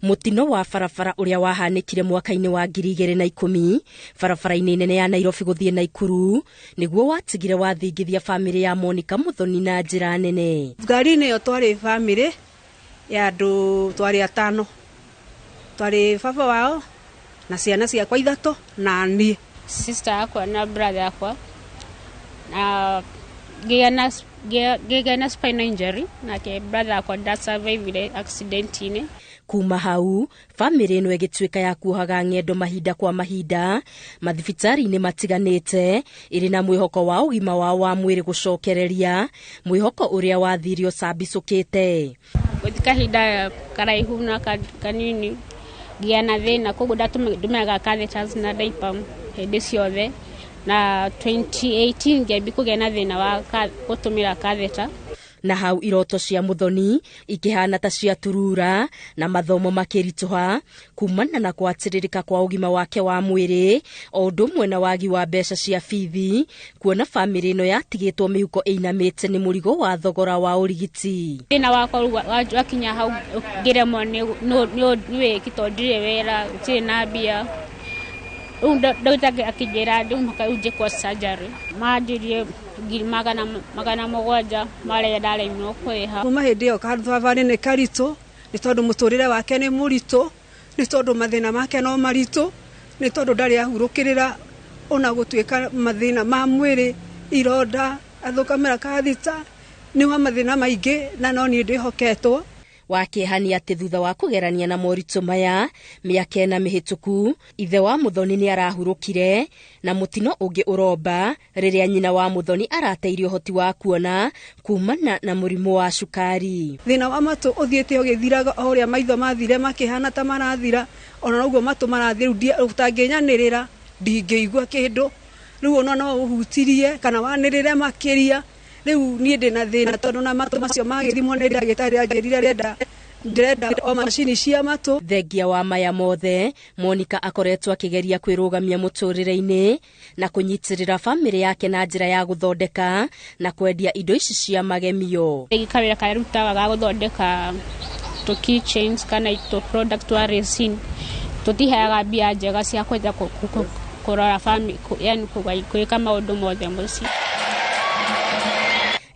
Mutino wa barabara uria wahanikire mwaka-ini wa 2010 barabara-ini nene ya Nairobi guthie Naikuru niguo watigire wathingithia family ya Monica Muthoni na njira nene. Ngari-ini yo twari family ya andu twari 5. Twari baba wao na ciana ciakwa 3 na nie. Sister yakwa na brother yakwa na gigana spinal injury na ke brother yakwa that survived accident ine. Kuma hau family ino igituika ya kuhaga ngendo mahinda kwa mahinda mathibitari-ini matiganite iri na mwihoko wa ugima wa mwiri gucokereria mwihoko uria wathirio cabicukite guthika hinda karaihu na kanini giana thina koguo ndatumaga catheters na diaper hindi ciothe na 2018 ngiambi kugia na thina wa gutumira catheter. Na hau iroto cia Muthoni ikihana ta cia turura na mathomo makirituha kumana na kwatiririka kwa ugima wake wa mwiri o ndumwe na wagi wa mbeca cia bithi kuona family ino yatigitwo mihuko einamite ni murigo wa thogora wa urigiti. Thina wakwa wakinya hau ngiremwo ni kitondire wera tiri na mbia ndagĩtarĩ akĩnjĩra ndĩmũka uje kwa surgery manjirie magana mũgwanja marĩa ndaremwo kũrĩha. Kuma hĩndĩ ĩyo kabarabara nĩ karitũ nĩ tondũ mũtũrĩre wake nĩ mũritũ nĩ tondũ mathĩna make no maritũ nĩ tondũ ndarĩ ahurũkĩrĩra ona gũtuĩka mathĩna ma mwĩrĩ ironda athũkamĩra kathita nĩ wa mathĩna maingĩ na no niĩ ndĩhoketwo. Wakihania ati thutha wa kugerania na moritu maya miaka 4 mihituku ithe wa Muthoni ni arahurukire na mutino ungi uromba riria nyina wa Muthoni arateirio hoti wa kuona kumana na murimu wa cukari. Thina wa matu uthiete ugithiraga uria maitho mathire makihana ta marathira ona noguo matu marathira utanginyanirira ndingeigua kindu riu ona no uhutirie kana wanirire makiria. Riu nie ndina thina tondu na matu macio magithimwo ni ndagĩtarĩ anjĩrire ndĩrenda o macini cia matu. Thengia wa maya mothe Monica akoretwo akigeria kwirugamia muturire-ini na kunyitirira family yake na njira ya guthondeka na kwendia indo ici cia magemio. Gikawira karutaga ga guthondeka to keychains kana to product wa resin tutiheaga mbia njega cia kwenda kurora family yani kuika maundu mothe muci.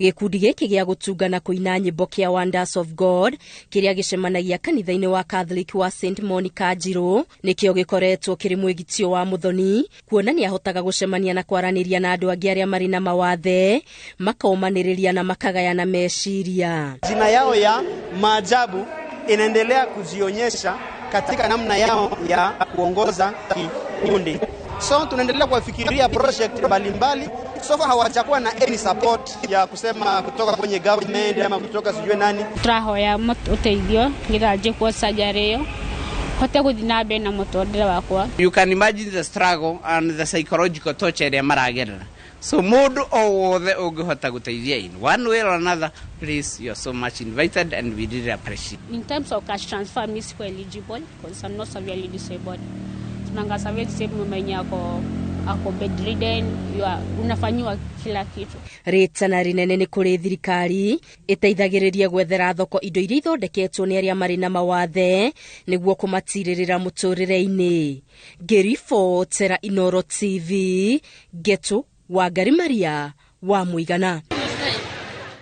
Gikundi giki gia gutungana kuina nyimbo kia Wonders of God kiria gicemanagia kanitha-ini wa Catholic wa St Monica Njiro nikio gikoretwo kiri mwigitio wa Muthoni kuonania ahotaga gucemania na kwaraniria na andu angi aria mari na mawathe makomaniriria na makagayana meciria. Jina yao ya maajabu inaendelea kujionyesha katika namna yao ya kuongoza kikundi. So tunaendelea kufikiria project mbalimbali. So far hawajakuwa na any support ya kusema kutoka kwenye government ama kutoka sijue nani. Turahoya uteithio ngigaje kwa surgery yo hote guthinabe na mutondera wakwa. You can imagine the struggle and the psychological torture ya maragerera. So mundu o wothe ungihota guteithia in one way or another, please, you are so much invited and we really appreciate. In terms of cash transfer, I'm eligible because I'm not severely disabled. Tunanga severely disabled mwenye ako bedridden, unafanyiwa kila kitu. Ritana rinene ni kuri thirikari iteithagiriria gwethera thoko indo iria ithondeketwo ni aria mari na mawathe niguo kumatiririra muturire-ini. Gerifo Tera Inoro TV Getu Wangari Maria wa Muigana.